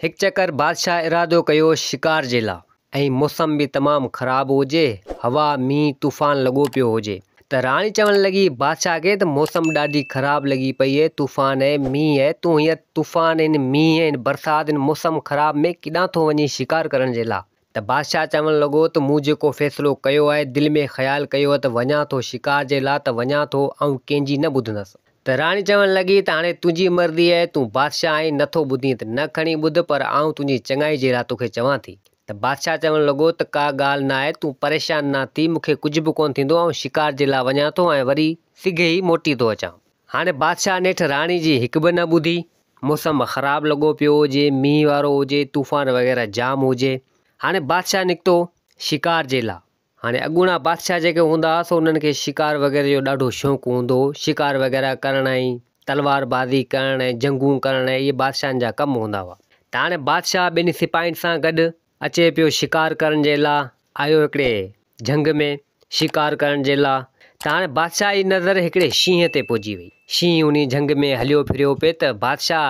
एक चक्कर बादशाह इरादो कयो शिकार जे लाइ ऐं मौसम भी तमाम ख़राब हुजे, हवा मींहुं तूफ़ान लगो पियो हुजे। त राणी चवण लगी बादशाह के त मौसम ॾाढी ख़राब लगी पई है, तूफ़ान है मींहुं है, तू हींअर तूफ़ान इन मींहुं इन बरसात इन मौसम ख़राब में किॾां थो वञी शिकार करण जे लाइ। त बादशाह चवण लॻो त मूं जेको फ़ैसिलो कयो आहे, दिलि में ख़्यालु कयो आहे त वञा थो शिकार जे लाइ, त वञा थो ऐं कंहिंजी न ॿुधंदसि। त राणी चवण लगी त हाणे तुंहिंजी मर्ज़ी आहे, तूं बादशाह आहीं, नथो ॿुधी त न खणी ॿुध, पर आउं तुंहिंजी चङाई जे लाइ तोखे चवां थी। त बादशाह चवण लॻो त का ॻाल्हि न आहे, तूं परेशान न थी, मूंखे कुझु बि कोन थींदो, ऐं शिकार जे लाइ वञा थो ऐं वरी सिघे ई मोटी थो अचां। हाणे बादशाह नेठि राणी जी हिकु बि न ॿुधी। मौसम ख़राब लॻो पियो हुजे, मींहुं वारो हुजे, तूफ़ान वग़ैरह जाम हुजे। हाणे बादशाह निकितो शिकार जे लाइ। हाणे अॻूणा बादशाह जेके हूंदा हुआ उन्हनि खे शिकार वग़ैरह जो ॾाढो शौक़ु हूंदो हो, शिकार वग़ैरह करण ऐं तलवारबाज़ी करण ऐं जंगूं करण, इहे बादशाहनि जा कम हूंदा हुआ। त हाणे बादशाह ॿिनि सिपाहियुनि सां गॾु अचे पियो शिकार करण जे लाइ, आयो हिकिड़े झंग में शिकार करण जे लाइ। त हाणे बादशाह जी नज़र हिकिड़े शींहं ते पहुची वई। शींहं उन झंग में हलियो फिरियो पिए, त बादशाह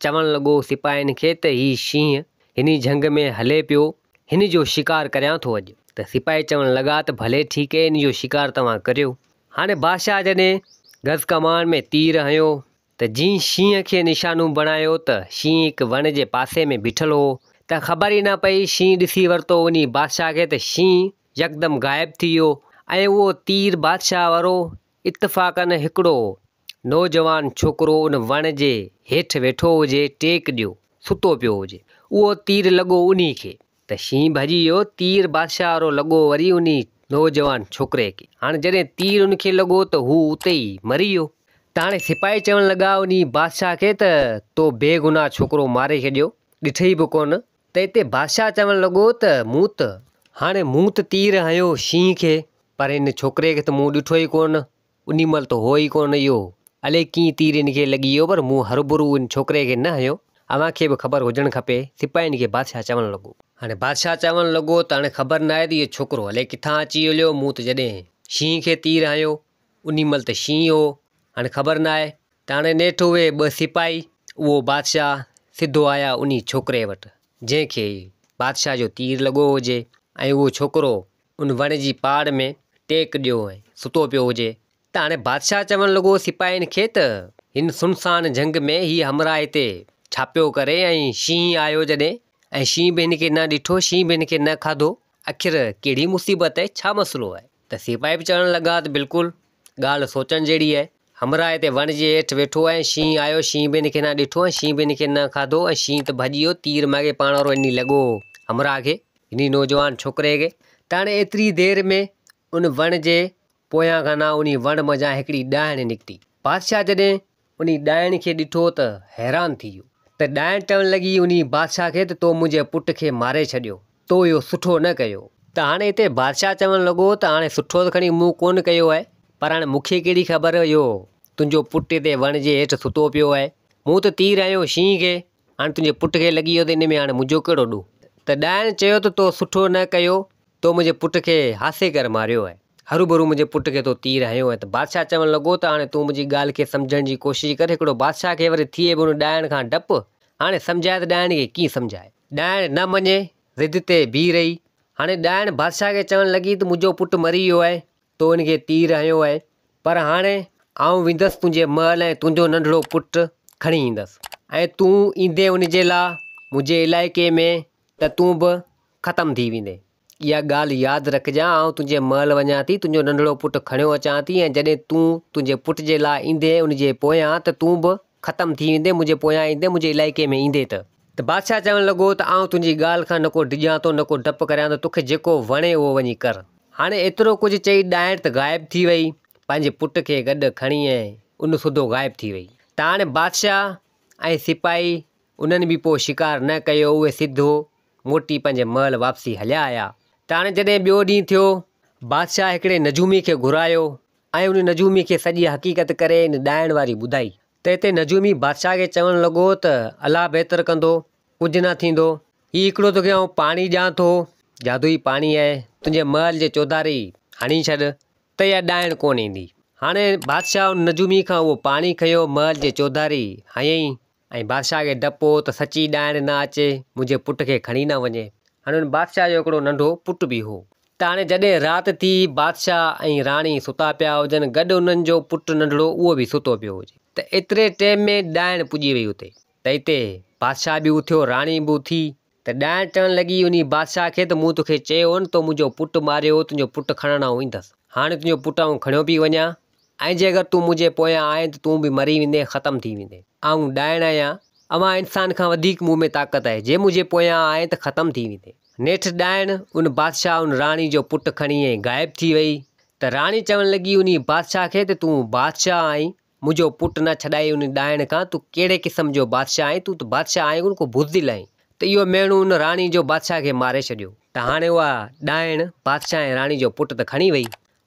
चवण लॻो सिपाहियुनि खे त हीउ शींहं हिन झंग में हले पियो, हिन जो शिकार करियां थो अॼु। त सिपाही चवण लॻा त भले ठीकु है, इन जो शिकार तव्हां करियो। हाणे बादशाह जॾहिं गज़ कमान में तीर हयो त जीअं शींहं खे निशानो बणायो त शींहं हिकु वण जे पासे में बीठल हो। त ख़बर ई न पई, शींहं ॾिसी वरितो उन बादशाह खे त शींहं यकदमि ग़ाइबु थी वियो, ऐं उहो तीर बादशाह वारो इत्तफ़ाक़न हिकिड़ो नौजवान छोकिरो उन वण जे हेठि वेठो हुजे, टेक ॾियो सुतो पियो हुजे, उहो तीर लॻो उन खे। त शींहं भॼी वियो, तीर बादशाह वारो लॻो वरी उन नौजवान छोकिरे खे। हाणे जॾहिं तीर उनखे लॻो त हू उते ई मरी वियो। त हाणे सिपाही चवण लॻा उन बादशाह खे त तो बेगुनाह छोकिरो मारे छॾियो, ॾिठई बि कोन। त हिते बादशाह चवण लॻो त मूं त तीर हयो शींहं खे, पर हिन छोकिरे खे त मूं ॾिठो ई कोन, उन महिल त हो ई कोन, इहो अलाए कीअं तीर हिनखे लॻी वियो, पर मूं हरूभरू इन छोकिरे खे न हयो, अव्हांखे बि ख़बर हुजणु खपे, सिपाहियुनि खे बादशाह चवण लॻो। हाणे बादशाह चवण लॻो त हाणे ख़बर न आहे त इहो छोकिरो अलाए किथां अची हलियो, मूं त जॾहिं शींहं खे तीर हयो उन महिल त शींहं हो, हाणे ख़बर न आहे। त हाणे नेठि उहे ॿ सिपाही, उहो बादशाह सिधो आया उन छोकिरे वटि जंहिंखे बादशाह जो तीर लॻो हुजे, ऐं उहो छोकिरो उन वण जी पाड़ में टेक ॾियो ऐं सुतो पियो हुजे। त हाणे बादशाह चवण लॻो सिपाहियुनि खे त हिन सुनसान जंग में हीअ हमरा हिते छापियो करे, ऐं शींहं आयो जॾहिं, ऐं शींहं बि हिनखे न ॾिठो, शींहं बि हिनखे न खाधो, आख़िर कहिड़ी मुसीबत आहे, छा मसइलो आहे। त सिपाही बि चवण लॻा त बिल्कुलु ॻाल्हि सोचण जहिड़ी आहे, हमरा हिते वण जे हेठि वेठो आहे, शींहं आयो, शींहं बि हिनखे न ॾिठो ऐं शींहं बि हिनखे न खाधो, ऐं शींहं त भॼी वियो, तीर माॻे पाण वारो इन लॻो हमरा खे, हिन नौजवान छोकिरे खे। त हाणे एतिरी देरि में उन वण जे पोयां खां उन वण मज़ा हिकिड़ी ॾाइण निकिती। बादशाह जॾहिं उन ॾाइण खे ॾिठो त हैरान थी वियो। त ॾाइण चवण लॻी उन बादशाह खे त तो मुंहिंजे पुट खे मारे छॾियो, तो इहो सुठो न कयो। त हाणे हिते बादशाह चवण लॻो त हाणे सुठो त खणी मूं कोन कयो आहे, पर हाणे मूंखे कहिड़ी ख़बर इहो तुंहिंजो पुटु हिते वण जे हेठि सुतो पियो आहे, मूं त तीर हयो शींहं खे, हाणे तुंहिंजे पुट खे लॻी वियो त इन में हाणे मुंहिंजो कहिड़ो ॾोह। त ॾाइण चयो त तो सुठो न कयो, तो मुंहिंजे पुट खे हासे करे मारियो आहे, हरूभरू मुंहिंजे पुट खे तो तीर हयो आहे। त बादशाह चवण लॻो त हाणे तूं मुंहिंजी ॻाल्हि खे सम्झण जी कोशिशि कर। हिकिड़ो बादशाह खे वरी थिए बि हुन ॾाइण खां डपु, हाणे सम्झाए त ॾाइण खे कीअं सम्झाए। ॾाइण न मञे, ज़िद ते बीह रही। हाणे ॾाइण बादशाह खे चवण लॻी त मुंहिंजो पुटु मरी वियो आहे, तो हिनखे तीर हयो आहे, पर हाणे आउं वेंदसि तुंहिंजे महल ऐं तुंहिंजो नंढिड़ो पुटु खणी ईंदसि, ऐं तूं ईंदे उन जे लाइ मुंहिंजे इलाइक़े में त तूं बि ख़तमु थी वेंदे। इहा ॻाल्हि यादि रखजांइ, आउं तुंहिंजे महल वञा थी, तुंहिंजो नंढिड़ो पुटु खणियो अचां थी, ऐं जॾहिं तूं तुंहिंजे पुट जे लाइ ईंदे उन जे पोयां त तूं बि ख़तमु थी वेंदे, मुंहिंजे पोयां ईंदे, मुंहिंजे इलाइक़े में ईंदे। त बादशाह चवण लॻो त आउं तुंहिंजी ॻाल्हि खां न को डिॼां थो, न को डपु करियां थो, तोखे जेको वणे उहो वञी कर। हाणे एतिरो कुझु चई ॾाइण त ग़ाइबु थी वई, पंहिंजे पुट खे गॾु खणी ऐं उन सुधो ग़ाइबु थी वई। त हाणे बादशाह ऐं सिपाही उन्हनि बि पोइ शिकार न कयो, उहे सिधो मोटी पंहिंजे महल वापसी हलिया आया। त हाणे जॾहिं ॿियो ॾींहुं थियो, बादशाह हिकिड़े नजूमी खे घुरायो ऐं उन नजूमी खे सॼी हक़ीक़त करे इन ॾाइण वारी ॿुधाई। त हिते नजूमी बादशाह खे चवण लॻो त अलाह बहितर कंदो, कुझु न थींदो, हीउ हिकिड़ो तोखे आउं पाणी ॾियां थो, जादुई पाणी आहे, तुंहिंजे महल जे चौधारी हणी छॾ त इहा ॾाइण कोन ईंदी। हाणे बादशाह उन नजूमी खां उहो पाणी खयो, महल जे चौधारी हयईं, ऐं बादशाह खे डपो त सची ॾाइण न अचे, मुंहिंजे पुट खे खणी न वञे। हाणे हुन बादशाह जो हिकिड़ो नंढो पुटु बि हो। त हाणे जॾहिं राति थी, बादशाह ऐं राणी सुता पिया हुजनि, गॾु उन्हनि जो पुटु नंढड़ो उहो बि सुतो पियो हुजे। त एतिरे टाइम में ॾाइण पुॼी वई हुते। त हिते बादशाह बि उथियो, राणी बि उथी। त ॾाइण चवणु लॻी उन बादशाह खे त मूं तोखे चयो न तो मुंहिंजो पुटु मारियो, तुंहिंजो पुटु खणण आऊं ईंदसि। हाणे तुंहिंजो पुटु आऊं खणियो पई वञा, ऐं जे अगरि तूं मुंहिंजे पोयां आएं त तूं बि मरी वेंदे, ख़तमु थी वेंदे। आऊं ॾाइण आहियां, अवां इंसान खां वधीक मूं में ताक़त आहे, जे मुंहिंजे पोयां आएं त ख़तमु थी वेंदे। नेठि ॾाइण उन बादशाह उन राणी जो पुटु खणी ऐं ग़ाइबु थी वई। त राणी चवणु लॻी उन बादशाह खे त तूं बादशाह आहीं, मुंहिंजो पुटु न छॾाई उन ॾाइण खां, तूं कहिड़े क़िस्म जो बादशाह आहीं, तूं त बादशाह आहीं कोन, को बुज़दिल आहीं। त इहो मेणू उन राणी जो बादशाह खे मारे छॾियो। त हाणे उहा ॾाइण बादशाह ऐं राणी जो पुटु त खणी वई।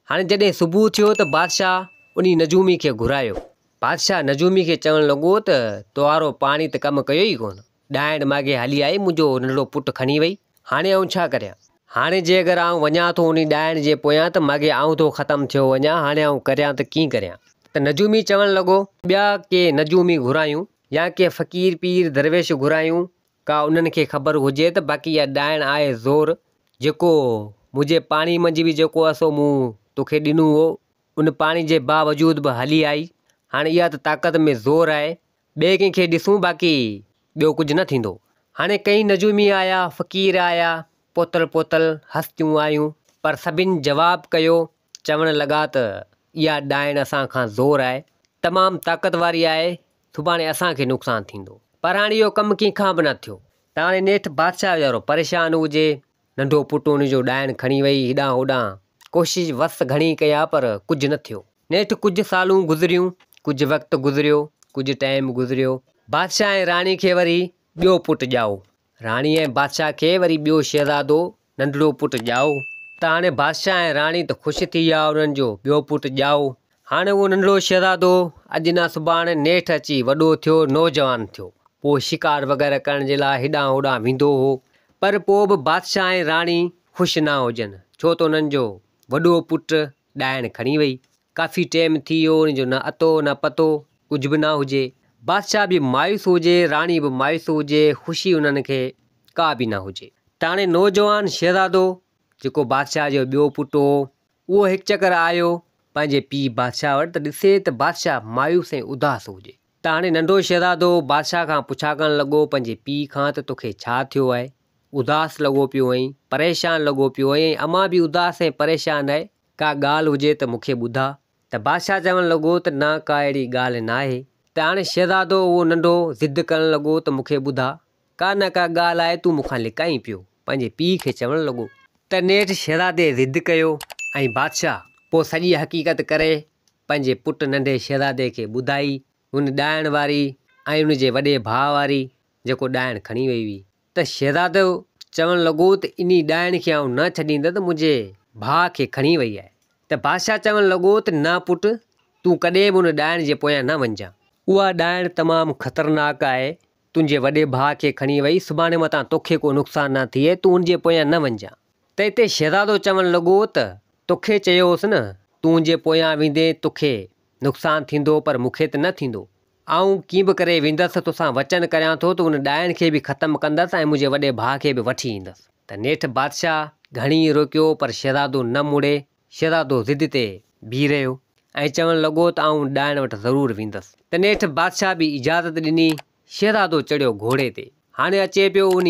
हाणे जॾहिं सुबुह थियो त बादशाह उन नजूमी खे घुरायो। बादशाह नजूमी खे चवणु लॻो त तुहारो पाणी त कमु कयो ई कोन, ॾाइण माॻे हली आई, मुंहिंजो नंढड़ो पुटु खणी वई। हाणे आऊं छा करियां? हाणे जे अगरि आऊं वञा थो उन ॾाइण जे पोयां त माॻे आऊं थो ख़तमु थियो वञा। हाणे आऊं करियां त कीअं करियां? त नजूमी चवणु लॻो ॿिया के नजूमी घुरायूं या के फ़क़ीर पीर दरवेश घुरायूं, का उन्हनि खे ख़बर हुजे त बाक़ी इहा ॾाइण आहे ज़ोर, जेको मुंहिंजे पाणी मंझि बि जेको आहे सो मूं तोखे ॾिनो हो, उन पाणी जे बावजूद बि हली आई। हाणे इहा त ताक़त में ज़ोर आहे, ॿिए कंहिंखे ॾिसूं, बाक़ी ॿियो कुझु न थींदो। हाणे कई नजूमी आया, फ़क़ीर आया, पोतल पोतल हस्तियूं आयूं, पर सभिनि जवाबु कयो, चवणु लॻा त इहा ॾाइण असां खां ज़ोर आहे, तमामु ताक़त वारी आहे, सुभाणे असांखे नुक़सानु थींदो। पर हाणे इहो कमु कंहिंखां बि न थियो। त हाणे नेठि बादशाह वीचारो परेशान हुजे, नंढो पुटु हुनजो ॾाइण खणी वई, हेॾां होॾां कोशिशि वस घणी कया, पर कुझु न थियो। नेठि कुझु सालूं गुज़रियूं, कुझु वक़्तु गुज़रियो, कुझु टाइम गुज़रियो। बादशाह ऐं राणी खे वरी ॿियो पुटु ॼाओ। राणी ऐं बादशाह खे वरी ॿियो शहज़ादो नंढड़ो पुटु ॼाओ। त हाणे बादशाह ऐं राणी त ख़ुशि थी विया, उन्हनि जो ॿियो पुटु ॼाओ। हाणे उहो नंढड़ो शहज़ादो अॼु न सुभाणे नेठि अची वॾो थियो, नौजवान थियो। पोइ शिकार वग़ैरह करण जे लाइ हेॾां होॾां वेंदो हो। पर पोइ बि बादशाह ऐं राणी ख़ुशि न हुजनि, छो त उन्हनि जो वॾो पुटु ॾाइण खणी वई। काफ़ी टाइम थी वियो, उनजो न अतो न पतो, कुझु बि न हुजे। बादशाह बि मायूस हुजे, राणी बि मायूस हुजे, ख़ुशी उन्हनि खे का बि न हुजे। त हाणे नौजवान शहज़ादो जेको बादशाह जो ॿियो पुटु हो, उहो हिकु चकर आयो पंहिंजे पीउ बादशाह वटि, त ॾिसे त बादशाह मायूस ऐं उदास हुजे। त हाणे नंढो शहज़ादो बादशाह खां पुछा करणु लॻो पंहिंजे पीउ खां त तोखे छा थियो आहे? उदास लॻो पियो आहीं, परेशान लॻो पियो आहीं, अमां बि उदास ऐं परेशान आहे, का ॻाल्हि हुजे त मूंखे ॿुधा। त बादशाह चवणु लॻो त न, का अहिड़ी ॻाल्हि न आहे। त हाणे शहज़ादो उहो नंढो ज़िद करणु लॻो त मूंखे ॿुधा, का न का ॻाल्हि आहे, तूं मूंखां लिकाई पियो, पंहिंजे पीउ खे चवणु लॻो। त नेठि शहज़ादे ज़िद कयो ऐं बादशाह पोइ सॼी हक़ीक़त करे पंहिंजे पुटु नंढे शहज़ादे खे ॿुधाई, हुन ॾाइण वारी ऐं हुनजे वॾे भाउ वारी जेको ॾाइण खणी वई हुई। त शहज़ादो चवणु लॻो त इन ॾाइण खे आऊं न छॾींदुसि, मुंहिंजे भाउ खे खणी वई आहे। त बादशाह चवणु लॻो त न पुटु, तूं कॾहिं बि हुन ॾाइण जे पोयां न वञिजांइ, उहा ॾाइण तमामु ख़तरनाक आहे, तुंहिंजे वॾे भाउ खे खणी वई, सुभाणे मथां तोखे को नुक़सानु न थिए, तूं हुनजे पोयां न वञिजांइ। त हिते शहज़ादो चवणु लॻो त तोखे चयोसि न, तूं हुनजे पोयां वेंदे तोखे नुक़सानु थींदो, पर मूंखे त न थींदो। आऊं कीअं बि करे वेंदसि, तोसां वचन करियां थो त हुन ॾाइण खे बि ख़तमु कंदसि ऐं मुंहिंजे वॾे भाउ खे बि वठी ईंदसि। त नेठि बादशाह घणी रोकियो, पर शहज़ादो न मुड़े। शहज़ादो ज़िद ते बीह रहियो ऐं चवणु लॻो त आऊं ॾाइण वटि ज़रूरु वेंदसि। त नेठि बादशाह बि इजाज़त ॾिनी। शहज़ादो चढ़ियो घोड़े ते, हाणे अचे पियो उन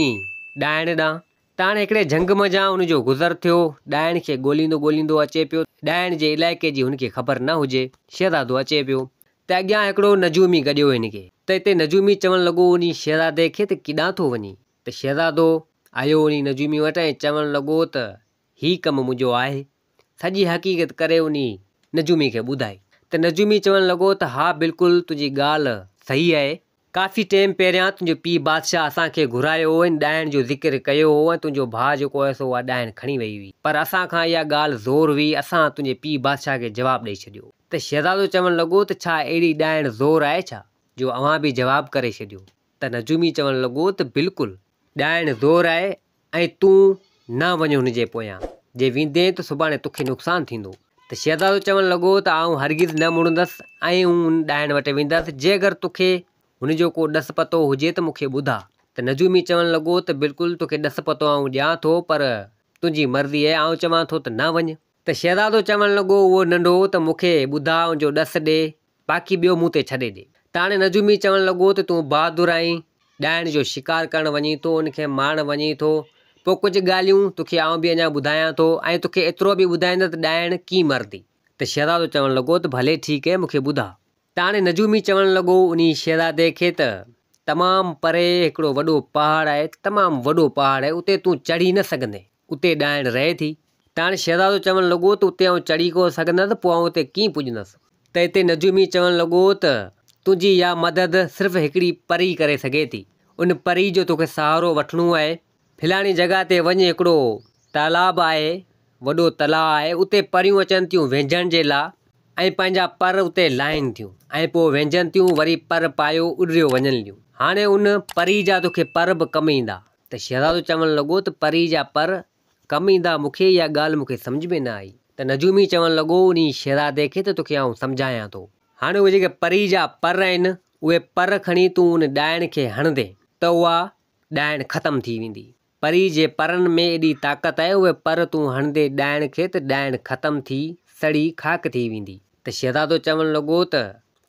ॾाइण ॾांहुं। त हाणे हिकिड़े झंग मंझां हुनजो गुज़र थियो, ॾाइण खे ॻोल्हींदो ॻोल्हींदो अचे पियो, ॾाइण जे इलाइक़े जी हुनखे ख़बर न हुजे। शहज़ादो अचे पियो त अॻियां हिकिड़ो नजूमी गॾियो हिनखे। त हिते नजूमी चवणु लॻो उन शहज़ादे खे त किॾां थो वञी? त शहज़ादो आयो उन नजूमी वटि ऐं चवणु लॻो त हीउ कमु मुंहिंजो आहे। सॼी हक़ीक़त करे उन नजूमी खे ॿुधाई। त नजूमी चवणु लॻो त हा, बिल्कुलु तुंहिंजी ॻाल्हि सही आहे। काफ़ी टाइम पहिरियां तुंहिंजो पीउ बादशाह असांखे घुरायो हो ऐं ॾाइण जो ज़िक्र कयो हो ऐं तुंहिंजो भाउ जेको आहे सो उहा ॾाइण खणी वई हुई, पर असां खां इहा ॻाल्हि ज़ोर हुई, असां तुंहिंजे पीउ बादशाह खे जवाबु ॾेई छॾियो। त शहज़ादो चवणु लॻो त छा अहिड़ी ॾाइण ज़ोर आहे छा, जो अव्हां बि जवाबु करे छॾियो? त नजूमी चवणु लॻो त बिल्कुलु ॾाइण ज़ोर आहे ऐं तूं न वञ हुनजे पोयां, जे वेंदे त सुभाणे तोखे नुक़सानु थींदो। त शहज़ादो चवणु लॻो त आऊं हरगिज़ न मुड़ंदसि ऐं हुन ॾाइण वटि वेंदसि, जे अगरि तोखे हुनजो को ॾस पतो हुजे त मूंखे ॿुधा। त नजूमी चवणु लॻो त बिल्कुलु तोखे ॾस पतो आउं ॾियां थो, पर तुंहिंजी मर्ज़ी आहे, आउं चवां थो त न वञ। त शहज़ादो चवणु लॻो उहो नंढो त मूंखे ॿुधा उनजो ॾस ॾे, बाक़ी ॿियो मूं ते छॾे ॾे। त हाणे नजूमी चवणु लॻो त तूं बहादुर आहीं, ॾाइण जो शिकार करणु वञी थो, उनखे मारणु वञी थो। पोइ कुझु ॻाल्हियूं तोखे आउं बि अञा ॿुधायां थो, ऐं तोखे एतिरो बि ॿुधाईंदो त ॾाइण कीअं मरदी। त शहज़ादो चवणु लॻो त भले ठीकु आहे, मूंखे ॿुधा। त हाणे नजूमी चवणु लॻो उन शहज़ादे खे त तमामु परे हिकिड़ो वॾो पहाड़ आहे, तमामु वॾो पहाड़ आहे, उते तूं चढ़ी न सघंदे, उते ॾाइण रहे थी। त हाणे शहज़ादो चवणु लॻो त उते आउं चढ़ी कोन सघंदसि, पोइ आउं उते कीअं पुॼंदसि। त हिते नजूमी चवणु लॻो त तुंहिंजी इहा मदद सिर्फ़ु हिकिड़ी परी करे सघे थी। उन परी जो तोखे सहारो वठिणो आहे। फलाणी जॻह ते वञी, हिकिड़ो तालाब आहे, वॾो तलाउ आहे, उते परियूं अचनि थियूं वेझण जे लाइ, ऐं पंहिंजा पर उते लाहिनि थियूं, ऐं पोइ वेझनि थियूं, वरी पर पायो उॾरियो वञनि थियूं। हाणे उन परी जा तोखे पर बि कमु ईंदा। त शहज़ादो चवणु लॻो त परी जा पर कमु ईंदा, मूंखे इहा ॻाल्हि मूंखे सम्झ में न आई। त नजूमी चवणु लॻो उन शहज़ादे खे त तोखे आउं सम्झायां थो। हाणे उहे जेके परी जा पर आहिनि, उहे पर खणी तूं उन ॾाइण खे हणंदे त उहा ॾाइण ख़तमु थी वेंदी। परी जे परनि में एॾी ताक़त आहे, उहे पर तूं हणंदे ॾाइण खे त ॾाइण ख़तमु थी सड़ी खाक थी वेंदी। त शहज़ादो चवणु लॻो त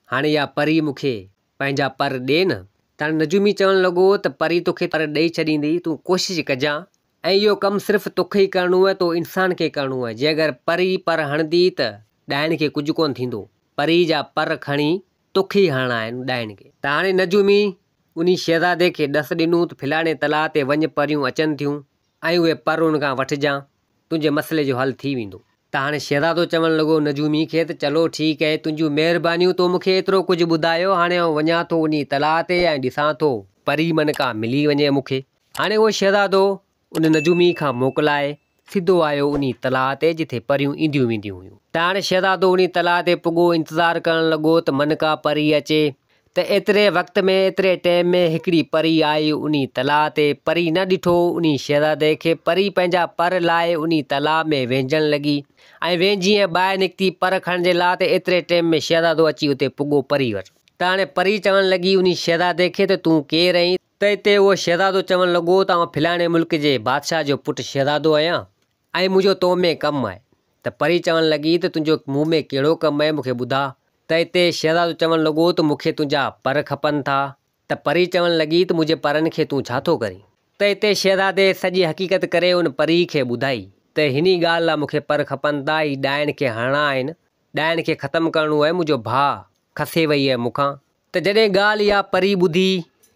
हाणे इहा परी मूंखे पंहिंजा पर ॾे न। त हाणे नजूमी चवणु लॻो त परी तोखे पर ॾेई छॾींदी, तूं कोशिशि कजां, ऐं इहो कमु सिर्फ़ु तोखे ई करिणो आहे, तो इंसान खे करिणो आहे। जे अगरि परी पर हणंदी त ॾाइण खे कुझु कोन थींदो, परी जा पर खणी तोखे ई हणणा आहिनि ॾाइण खे। त हाणे नजूमी उन शहज़ादे खे ॾस ॾिनूं त फलाणे तलाउ ते वञ, परियूं अचनि थियूं, ऐं उहे पर उन खां वठिजांइ, तुंहिंजे मसइले जो हल थी वेंदो। त हाणे शहज़ादो चवणु लॻो नजूमी खे त चलो ठीकु आहे, तुंहिंजियूं महिरबानियूं, तो मूंखे एतिरो कुझु ॿुधायो, हाणे आउं वञा थो उन तलाउ ते ऐं ॾिसां थो परी मन का मिली वञे मूंखे। हाणे उहो शहज़ादो उन नजूमी खां मोकिलाए सिधो आयो उन तलाउ ते जिथे परियूं ईंदियूं वेंदियूं हुयूं। त हाणे शहज़ादो उन तलाउ ते पुॻो, इंतज़ारु करणु लॻो त मन का परी अचे। त एतिरे वक़्त में, एतिरे टाइम में हिकिड़ी परी आई उन तलाउ ते। परी न ॾिठो उन शहज़ादे खे, परी पंहिंजा पर लाहे उन तलाउ में वेझण लॻी, ऐं वेझी ऐं ॿाहिरि निकिती पर खणण जे लाइ। त एतिरे टाइम में शहज़ादो अची उते पुॻो परी वटि। त हाणे परी चवणु लॻी उन शहज़ादे खे त तूं केरु आहीं। त हिते उहो शहज़ादो चवणु लॻो त आउं फलाणे मुल्क जे बादशाह जो पुटु शहज़ादो आहियां, ऐं मुंहिंजो तो में कमु आहे। त परी चवणु लॻी त तुंहिंजो मूं में कहिड़ो कमु आहे, मूंखे ॿुधा। त हिते शहज़ादो चवणु लॻो त मूंखे तुंहिंजा पर खपनि था। त परी चवणु लॻी त मुंहिंजे परनि खे तूं छा थो करीं। त हिते शहज़ादे सॼी हक़ीक़त करे उन परी खे ॿुधाई त हिन ॻाल्हि लाइ मूंखे पर खपनि था, ही ॾाइण खे हणणा आहिनि, ॾाइण खे ख़तमु करिणो आहे, मुंहिंजो भाउ खसे वई आहे मूंखां। त जॾहिं ॻाल्हि इहा परी ॿुधी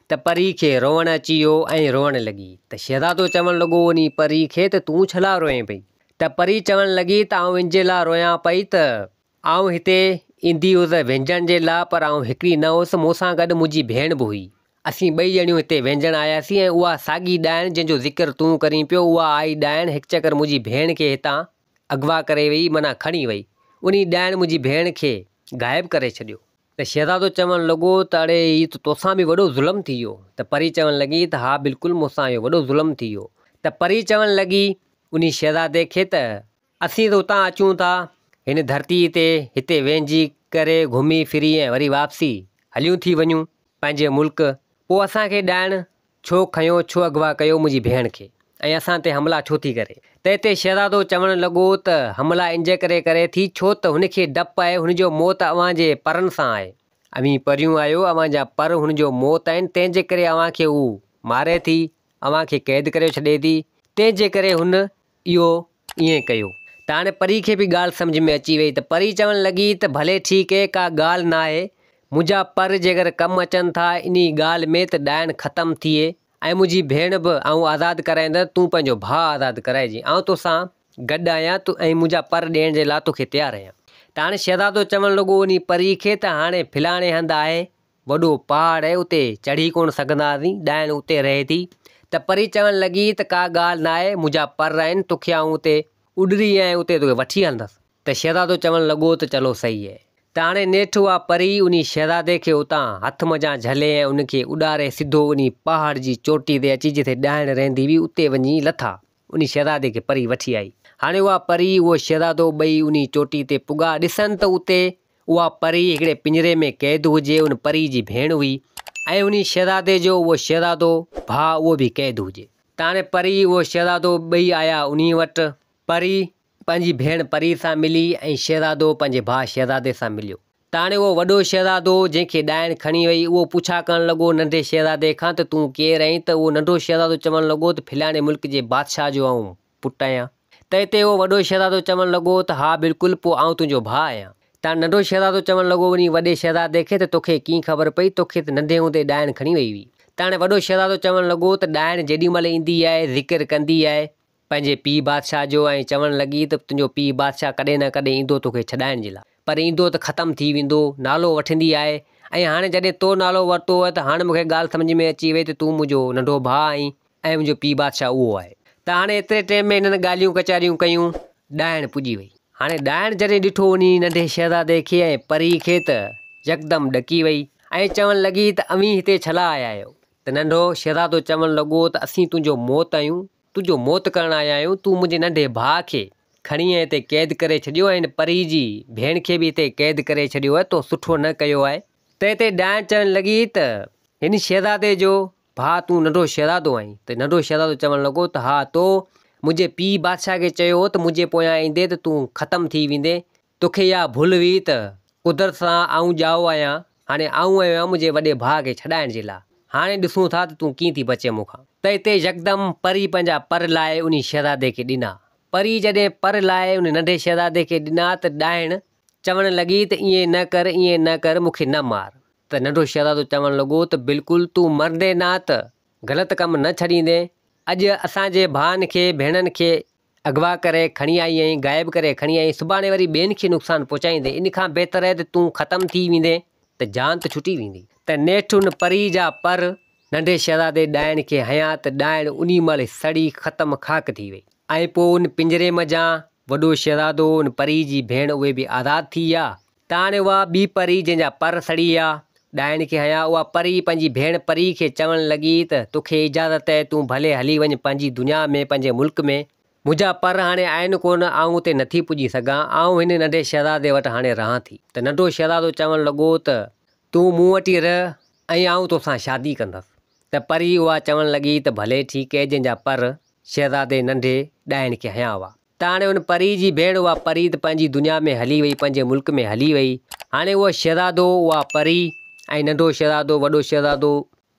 त परी खे रोअणु अची वियो ऐं रोअणु लॻी। त शहज़ादो चवणु लॻो उन परी खे त तूं छा लाइ रोएं पई। त परी चवणु लॻी त आउं इन जे लाइ रोयां पई त आउं हिते ईंदी हुअसि वेझण जे लाइ, पर आउं हिकिड़ी न हुअसि, मूंसां गॾु मुंहिंजी भेण बि हुई। असीं ॿई ॼणियूं हिते वेझण आयासीं, ऐं उहा साॻी ॾाइण जंहिंजो ज़िक्र तूं करीं पियो, उहा आई ॾाइण। हिकु चकर मुंहिंजी भेण खे हितां अगवा करे वई, माना खणी वई। उन ॾाइण मुंहिंजी भेण खे ग़ाइबु करे छॾियो। त शहज़ादो चवणु लॻो त अड़े हीउ त तोसां बि वॾो ज़ुल्म थी वियो। त परी चवणु लॻी त हा बिल्कुलु, मूंसां इहो वॾो ज़ुल्म थी वियो। त परी चवणु लॻी उन शहज़ादे खे त असीं त उतां अचूं था हिन धरतीअ ते, हिते वेझी करे घुमी फिरी ऐं वरी वापसी हलियूं थी वञूं पंहिंजे मुल्क। पोइ असांखे ॾाइण छो खयो, छो अगवा कयो मुंहिंजी भेण खे, ऐं असां ते हमला छो थी करे। त हिते शहज़ादो चवणु लॻो त हमला इन जे करे थी छो त हुनखे डपु आहे, हुनजो मौत अव्हां जे परनि सां आहे। अवी परियूं आयो, अव्हां जा पर हुनजो मौत आहिनि, तंहिंजे करे अव्हां खे हू मारे थी, अव्हां खे क़ैद करे छॾे थी, तंहिंजे करे हुन इहो ईअं कयो। त हाणे परी खे बि ॻाल्हि सम्झ में अची वई। त परी चवणु लॻी त भले ठीकु आहे, का ॻाल्हि न आहे, मुंहिंजा पर जे अगरि कमु अचनि था इन ॻाल्हि में त ॾाइण ख़तमु थिए, ऐं मुंहिंजी भेण बि आउं आज़ादु कराईंदसि, तूं पंहिंजो भाउ आज़ादु कराइजांइ, आउं तोसां गॾु आहियां, ऐं मुंहिंजा पर ॾियण जे लाइ तोखे तयारु आहियां। त हाणे शहज़ादो चवणु लॻो उन परी खे त हाणे फलाणे हंधि आहे वॾो पहाड़ आहे, उते चढ़ी कोन सघंदासीं, ॾाइण उते रहे थी। त परी चवणु लॻी त का ॻाल्हि न आहे, मुंहिंजा पर आहिनि, तोखे आउं उते उॾरी ऐं उते तोखे वठी हलंदसि। त शहज़ादो चवणु लॻो त चलो सही आहे। त हाणे नेठि उहा परी उन शहज़ादे खे उतां हथ मज़ा झले ऐं उनखे उॾारे सिधो उन पहाड़ जी चोटी ते अची जिथे ॾाइण रहंदी हुई, उते वञी लथा। उन शहज़ादे खे परी वठी आई। हाणे उहा परी उहो शहज़ादो ॿई उन चोटी ते पुॻा, ॾिसनि त उते उहा परी हिकिड़े पिंजरे में क़ैद हुजे, उन परी जी भेण हुई ऐं उन शहज़ादे जो उहो शहज़ादो भाउ उहो बि क़ैद हुजे। त हाणे परी उहो शहज़ादो ॿई आया उन वटि। परी पंहिंजी भेण परी सां मिली ऐं शहज़ादो पंहिंजे भाउ शहज़ादे सां मिलियो। त हाणे उहो वॾो शहज़ादो जंहिंखे ॾाइण खणी वई उहो पुछा करणु लॻो नंढे शहज़ादे खां त तूं केरु आहीं? त उहो नंढो शहज़ादो चवणु लॻो त फिलाणे मुल्क जे बादशाह जो आऊं पुटु आहियां। त हिते उहो वॾो शहज़ादो चवणु लॻो त हा बिल्कुलु, पोइ आऊं तुंहिंजो भाउ आहियां। त नंढो शहज़ादो चवणु लॻो वञी वॾे शहज़ादे खे त तोखे कीअं ख़बर पई? तोखे त नंढे हूंदे ॾाइण खणी वई हुई। त हाणे वॾो शहज़ादो चवणु लॻो त ॾाइण जेॾीमहिल ईंदी आहे ज़िक्र कंदी आहे पंहिंजे पीउ बादशाह जो ऐं चवणु लॻी त तुंहिंजो पीउ बादशाह कॾहिं न कॾहिं ईंदो तोखे छॾाइण जे लाइ, पर ईंदो त ख़तमु थी वेंदो, नालो वठंदी आहे। ऐं हाणे जॾहिं तो नालो वरितो आहे त हाणे मूंखे ॻाल्हि सम्झ में अची वई त तूं मुंहिंजो नंढो भाउ आहीं ऐं मुंहिंजो पीउ बादशाह उहो आहे। त हाणे एतिरे टाइम में हिननि ॻाल्हियूं कचारियूं कयूं, ॾाइण पुॼी वई। हाणे ॾाइण जॾहिं ॾिठो उन नंढे शहज़ादे खे ऐं परी खे त यकदमि ॾकी वई ऐं चवणु लॻी त अव्हीं हिते छा लाइ आया आहियो? त नंढो शहज़ादो चवणु लॻो त असीं तुंहिंजो मौत आहियूं, तुंहिंजो मौत करणु आया आहियूं। तूं मुंहिंजे नंढे भाउ खे खणी हिते क़ैद करे छॾियो ऐं हिन परी जी भेण खे बि हिते क़ैद करे छॾियो आहे, तो सुठो न कयो आहे। त हिते ॾाइण चवणु लॻी त हिन शहज़ादे जो भाउ तूं नंढो शहज़ादो आहीं? त नंढो शहज़ादो चवणु लॻो त हा, तो मुंहिंजे पीउ बादशाह खे चयो हो त मुंहिंजे पोयां ईंदे त तूं ख़तमु थी वेंदे, तोखे इहा भुल हुई त कुदरत सां आऊं ॼाओ आहियां, हाणे आऊं आयो आहियां मुंहिंजे वॾे भाउ खे छॾाइण जे लाइ, हाणे ॾिसूं था त तूं कीअं थी बचे मूंखां। त हिते यकदमि परी पंहिंजा पर लाहे उन शहज़ादे खे ॾिना। परी जॾहिं पर लाहे उन नंढे शहज़ादे खे ॾिना त ॾाइण चवणु लॻी त ईअं न कर, ईअं न कर, मूंखे न मार। त नंढो शहज़ादो चवणु लॻो त बिल्कुलु तूं मरंदे न त ग़लति कमु न छॾींदे। अॼु असांजे भाउनि खे भेणनि खे अगवा करे खणी आई आहीं, ग़ाइबु करे खणी आई, सुभाणे वरी ॿियनि खे नुक़सानु पहुचाईंदे, इन खां बहितर आहे त तूं ख़तमु थी वेंदे त जान त छुटी वेंदी। त नेठि उन परी जा पर नंढे शहज़ादे ॾाइण खे हयां त ॾाइण उन महिल सड़ी ख़तमु खाक थी वई ऐं पोइ उन पिंजरे मज़ा वॾो शहज़ादो उन परी जी भेण उहे बि आज़ादु थी विया। त हाणे उहा ॿी परी जंहिंजा पर सड़ी विया ॾाइण खे हयां, उहा परी पंहिंजी भेण परी खे चवणु लॻी त तोखे इजाज़त आहे, तूं भले हली वञ पंहिंजी दुनिया में, पंहिंजे मुल्क में, मुंहिंजा पर हाणे आहिनि कोन, आऊं उते नथी पुॼी सघां, आऊं हिन नंढे शहज़ादे वटि हाणे रहां थी। त नंढो शहज़ादो चवणु लॻो त तूं मूं वटि ई रह ऐं आऊं तोसां शादी कंदसि। त परी उहा चवणु लॻी त भले ठीकु आहे, जंहिंजा पर शहज़ादे नंढे ॾाइण खे हयां हुआ। त हाणे हुन परी जी भेण उहा परी त पंहिंजी दुनिया में हली वई, पंहिंजे मुल्क में हली वई। हाणे उहा शहज़ादो, उहा परी ऐं नंढो शहज़ादो वॾो शहज़ादो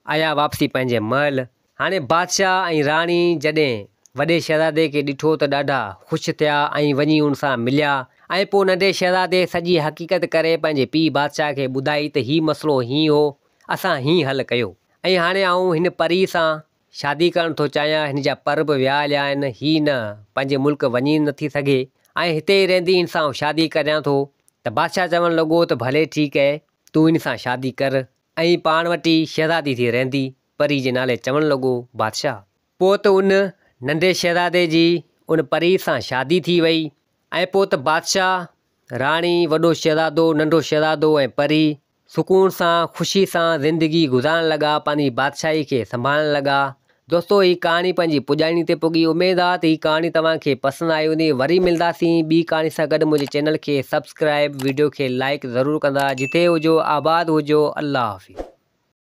आया वापसी पंहिंजे महल। हाणे बादशाह ऐं राणी जॾहिं वॾे शहज़ादे खे ॾिठो त ॾाढा ख़ुशि थिया ऐं वञी हुन सां मिलिया ऐं पोइ नंढे शहज़ादे सॼी हक़ीक़त करे पंहिंजे पीउ बादशाह खे ॿुधाई त हीउ मसइलो हीअं हो, असां हीअं हल कयो ऐं हाणे आऊं हिन परी सां शादी करणु थो चाहियां, हिन जा पर बि विया हलिया आहिनि, हीअ न पंहिंजे मुल्क वञी नथी सघे ऐं हिते ई रहंदी, हिन सां शादी करियां थो। त बादशाह चवणु लॻो त भले ठीकु आहे, तूं हिन सां शादी कर ऐं पाण वटि ई शहज़ादी थी रहंदी, परी जे नाले चवणु लॻो बादशाह। पोइ त उन नंढे शहज़ादे जी उन परी सां शादी थी वई ऐं पोइ त बादशाह, राणी, वॾो शहज़ादो, नंढो शहज़ादो ऐं परी सुकून सां ख़ुशी सां ज़िंदगी गुज़ारणु लॻा, पंहिंजी बादशाही खे संभालणु लॻा। दोस्तो, हीअ कहाणी पंहिंजी पुॼाइणी ते पुॻी। उमेदु आहे त हीअ कहाणी तव्हांखे पसंदि आई हूंदी। वरी मिलंदासीं ॿी कहाणी सां गॾु। मुंहिंजे चैनल खे सब्सक्राइब, वीडियो खे लाइक ज़रूरु कंदा। जिथे हुजो आबाद हुजो। अल्लाह हाफ़िज़।